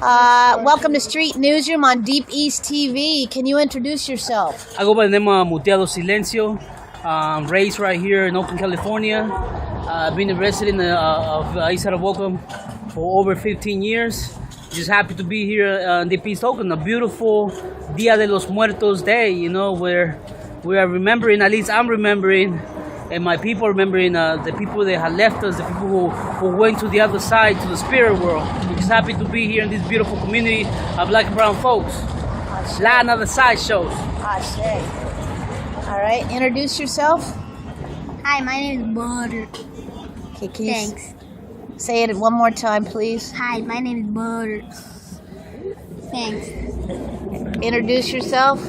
Welcome to Street Newsroom on Deep East TV. Can you introduce yourself? I go by the name of Muertps Silencio. Raised right here in Oakland, California. I've been a resident of East Side of Oakland for over 15 years. Just happy to be here in Deep East Oakland, a beautiful Dia de los Muertos day, you know, where we are remembering, at least I'm remembering, and my people remembering the people that have left us, the people who went to the other side, to the spirit world. We're just happy to be here in this beautiful community of black and brown folks. Latin other side shows. All right, introduce yourself. Hi, my name is Butter. Okay, can you Thanks. say it one more time, please? Hi, my name is Butter. Thanks. Introduce yourself.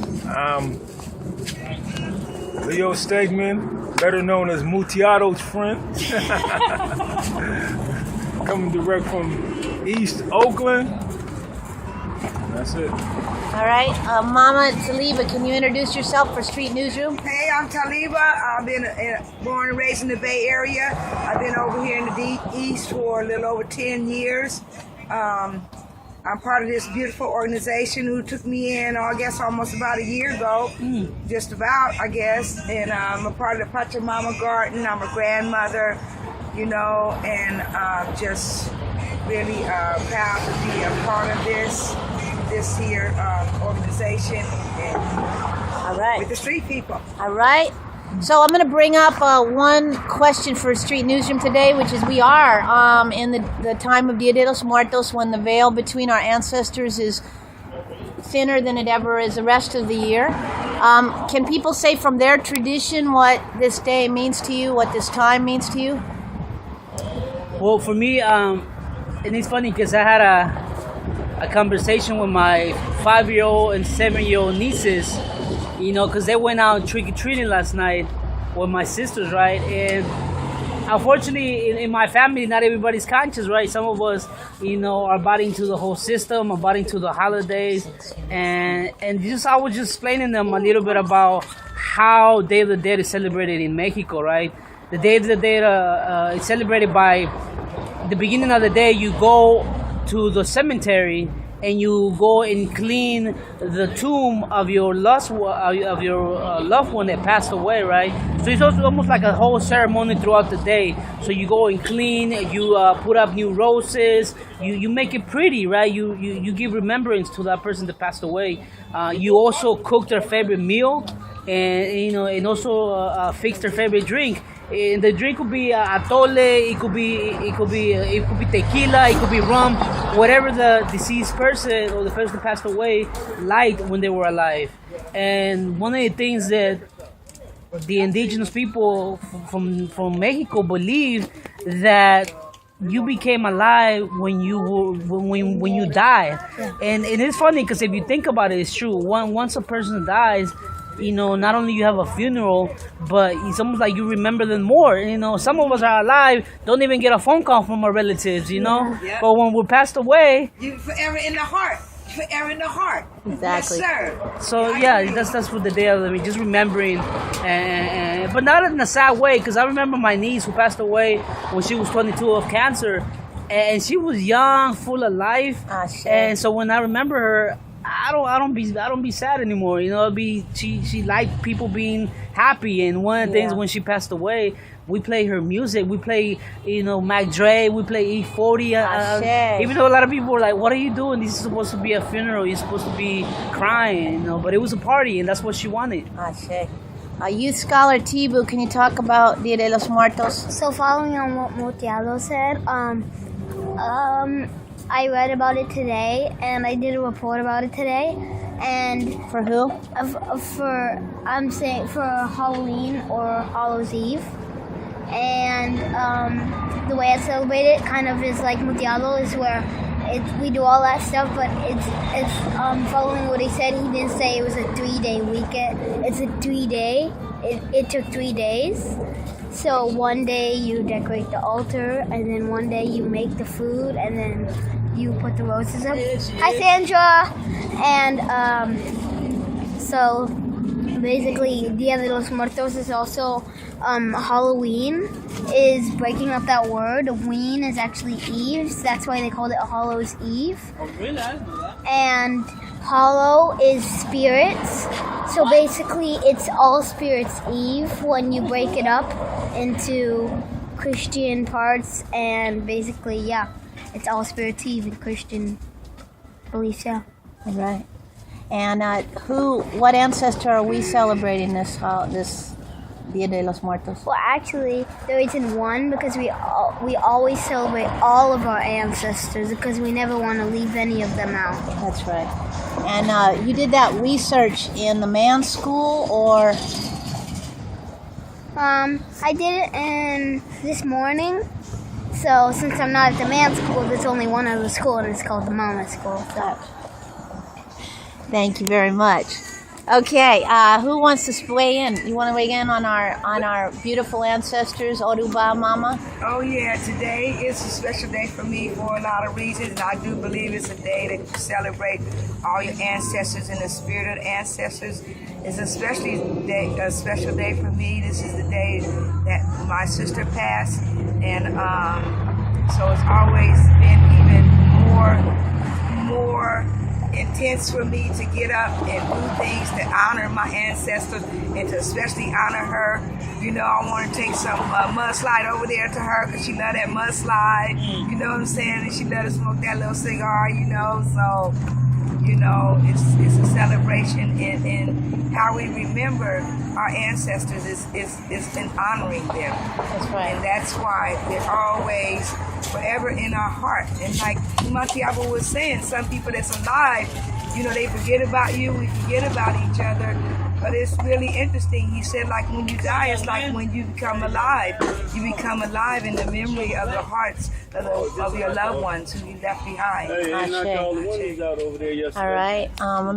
Leo Stegman, better known as Muertps' friend. Coming direct from East Oakland. That's it. All right, Mama Taliba, can you introduce yourself for Street Newsroom? Hey, I'm Taliba. I've been born and raised in the Bay Area. I've been over here in the Deep East for a little over 10 years. I'm part of this beautiful organization who took me in, I guess, almost about a year ago. Just about, I guess. And I'm a part of the Pachamama Garden. I'm a grandmother, you know, and just really proud to be a part of this here organization and All right. with the street people. All right. So I'm going to bring up one question for Street Newsroom today, which is we are in the time of Dia de los Muertos, when the veil between our ancestors is thinner than it ever is the rest of the year. Can people say from their tradition what this day means to you, what this time means to you? Well, for me, and it's funny because I had a conversation with my 5-year-old and 7-year-old nieces, you know, because they went out trick-or-treating last night with my sisters, right? And unfortunately, in my family, not everybody's conscious, right? Some of us, you know, are bought into the whole system, are bought into the holidays. And just I was just explaining them a little bit about how Day of the Dead is celebrated in Mexico, right? The Day of the Dead is celebrated by the beginning of the day. You go to the cemetery and you go and clean the tomb of your loved one that passed away, right? So it's also almost like a whole ceremony throughout the day. So you go and clean, you put up new roses, you make it pretty, right? You give remembrance to that person that passed away. You also cook their favorite meal, and you know, and also fix their favorite drink. And the drink could be atole, it could be tequila, it could be rum, whatever the deceased person or the person that passed away liked when they were alive. And one of the things that the indigenous people from Mexico believe, that you became alive when you died. And it's funny because if you think about it, it's true. Once a person dies, you know, not only you have a funeral, but it's almost like you remember them more. You know, some of us are alive, don't even get a phone call from our relatives, you know. Yeah. But when we're passed away, You forever in the heart. Forever in the heart. Exactly. Yes, sir. so yeah, that's what the day of me, just remembering, and but not in a sad way, because I remember my niece who passed away when she was 22 of cancer, and she was young, full of life, and so when I remember her, I don't be sad anymore. You know, she liked people being happy, and one of the things when she passed away, we play her music. We play, you know, Mac Dre. We play E40. Even though a lot of people were like, "What are you doing? This is supposed to be a funeral. You're supposed to be crying," you know. But it was a party, and that's what she wanted. Youth scholar Tibu, can you talk about Dia de los Muertos? So following on what Muertps said, I read about it today, and I did a report about it today. And For who? I'm saying for Halloween or Hallows Eve. And the way I celebrate it kind of is like Muertps, is where we do all that stuff, but it's following what he said. He didn't say it was a 3-day weekend. It's a 3-day. It took 3 days. So one day you decorate the altar, and then one day you make the food, and then you put the roses up. Hi, Sandra. And so basically Dia de los Muertos is also Halloween is breaking up that word. Ween is actually Eve, so that's why they called it Hallows Eve. Oh, really? I didn't know that. And Hollow is spirits. So basically it's All Spirits Eve when you break it up into Christian parts, and basically, yeah, it's All Spirits Eve in Christian beliefs, yeah. All right. And what ancestor are we celebrating this Dia de los Muertos? Well, actually, there isn't one because we always celebrate all of our ancestors because we never want to leave any of them out. That's right. And you did that research in the man's school, or? I did it in this morning. So since I'm not at the man's school, there's only one other school, and it's called the Mama School. So. Thank you very much. Okay, who wants to weigh in? You want to weigh in on our beautiful ancestors, Oruba Mama? Oh yeah, today is a special day for me for a lot of reasons, and I do believe it's a day that you celebrate all your ancestors and the spirit of the ancestors. It's a special day for me. This is the day that my sister passed, and so it's always been even more intense for me to get up and do things to honor my ancestors and to especially honor her. You know, I want to take some mudslide over there to her because she love that mudslide. You know what I'm saying? And she love to smoke that little cigar, you know. So, you know, it's a celebration in how we remember our ancestors is in honoring them. That's right. And that's why they're always forever in our heart. And like Muertps was saying, some people that's alive, you know, they forget about you, we forget about each other. But it's really interesting. He said, like, when you die, it's like when you become alive. You become alive in the memory of the hearts of your loved ones who you left behind. All right. Let me